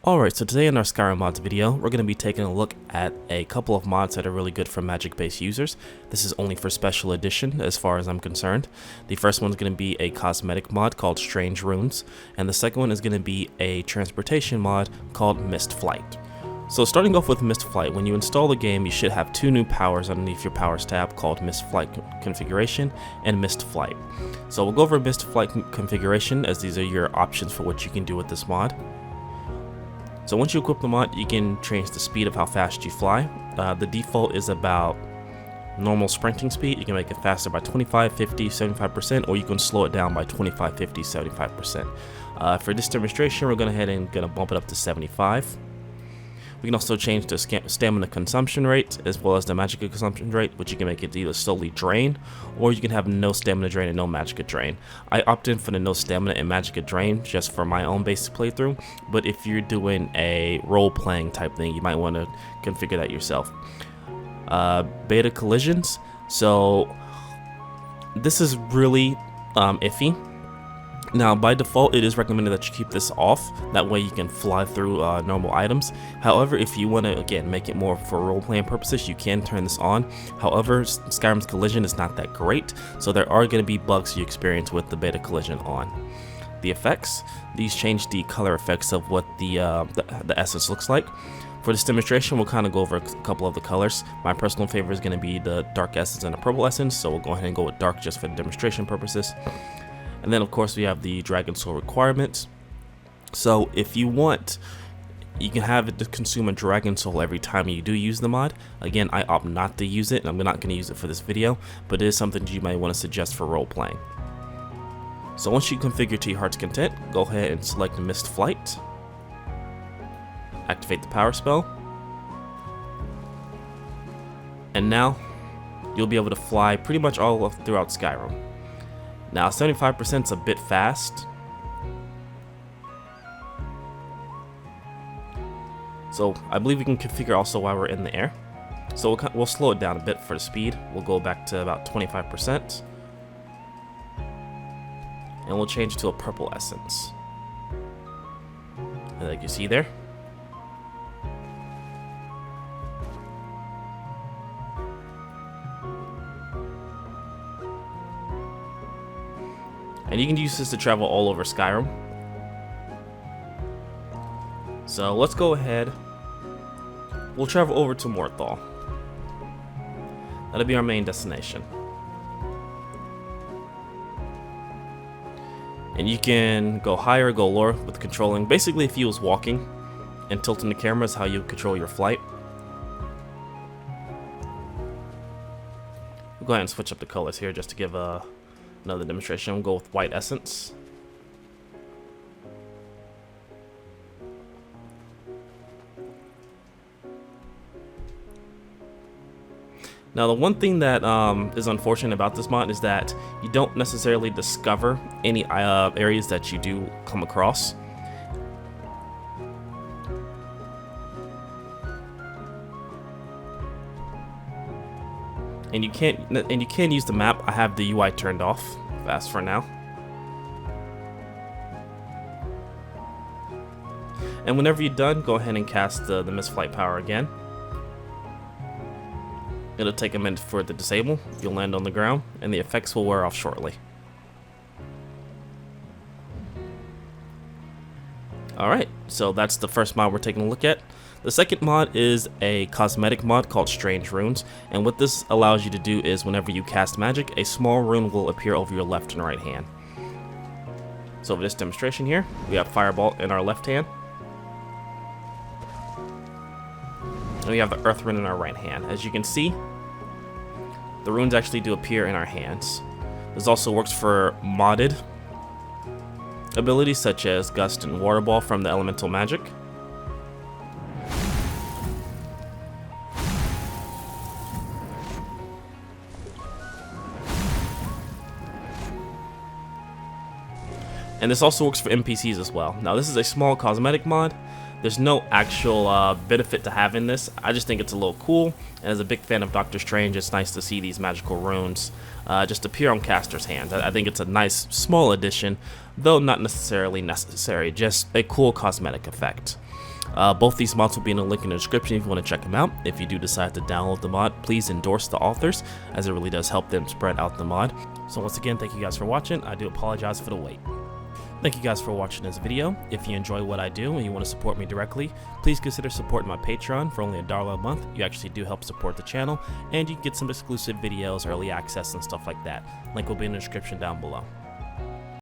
Alright, so today in our Skyrim mods video, we're going to be taking a look at a couple of mods that are really good for magic-based users. This is only for special edition as far as I'm concerned. The first one is going to be a cosmetic mod called Strange Runes, and the second one is going to be a transportation mod called Mist Flight. So starting off with Mist Flight, when you install the game, you should have two new powers underneath your powers tab called Mist Flight Configuration and Mist Flight. So we'll go over Mist Flight Configuration, as these are your options for what you can do with this mod. So once you equip the mod, you can change the speed of how fast you fly. The default is about normal sprinting speed. You can make it faster by 25, 50, 75%, or you can slow it down by 25, 50, 75%. For this demonstration, we're going to bump it up to 75. We can also change the stamina consumption rate as well as the magicka consumption rate, which you can make it either slowly drain, or you can have no stamina drain and no magicka drain. I opt in for the no stamina and magicka drain just for my own basic playthrough, but if you're doing a role-playing type thing, you might want to configure that yourself. Beta collisions. So this is really iffy. Now, by default, it is recommended that you keep this off. That way you can fly through normal items. However, if you want to, again, make it more for role-playing purposes, you can turn this on. However, Skyrim's collision is not that great, so there are going to be bugs you experience with the beta collision on. The effects. These change the color effects of what the essence looks like. For this demonstration, we'll kind of go over a couple of the colors. My personal favorite is going to be the dark essence and the purple essence, so we'll go ahead and go with dark just for the demonstration purposes. And then of course we have the Dragon Soul requirements. So if you want, you can have it to consume a Dragon Soul every time you do use the mod. Again, I opt not to use it, and I'm not going to use it for this video, but it is something you might want to suggest for role playing. So once you configure to your heart's content, go ahead and select Mist Flight. Activate the power spell. And now you'll be able to fly pretty much all throughout Skyrim. Now 75% is a bit fast, so I believe we can configure also while we're in the air. So we'll slow it down a bit for the speed. We'll go back to about 25%, and we'll change to a purple essence. And like you see there. And you can use this to travel all over Skyrim. So let's go ahead. We'll travel over to Morthal. That'll be our main destination. And you can go higher, go lower with controlling. Basically, if you was walking and tilting the camera is how you control your flight. We'll go ahead and switch up the colors here just to give another demonstration. We'll go with white essence. Now the one thing that is unfortunate about this mod is that you don't necessarily discover any areas that you do come across. And you can't use the map. I have the UI turned off fast for now. And whenever you're done, go ahead and cast the Mist Flight power again. It'll take a minute for it to disable. You'll land on the ground, and the effects will wear off shortly. Alright, so that's the first mod we're taking a look at. The second mod is a cosmetic mod called Strange Runes, and what this allows you to do is whenever you cast magic, a small rune will appear over your left and right hand. So for this demonstration here, we have Fireball in our left hand, and we have the Earth Rune in our right hand. As you can see, the runes actually do appear in our hands. This also works for modded abilities such as Gust and Water Ball from the elemental magic. And this also works for NPCs as well. Now this is a small cosmetic mod. There's no actual benefit to having this. I just think it's a little cool, and as a big fan of Doctor Strange, it's nice to see these magical runes just appear on casters' hands. I think it's a nice small addition, though not necessarily necessary, just a cool cosmetic effect. Both these mods will be in the link in the description if you want to check them out. If you do decide to download the mod, please endorse the authors, as it really does help them spread out the mod. So once again, thank you guys for watching. I do apologize for the wait. Thank you guys for watching this video. If you enjoy what I do and you want to support me directly, please consider supporting my Patreon for only $1 a month. You actually do help support the channel, and you can get some exclusive videos, early access, and stuff like that. Link will be in the description down below.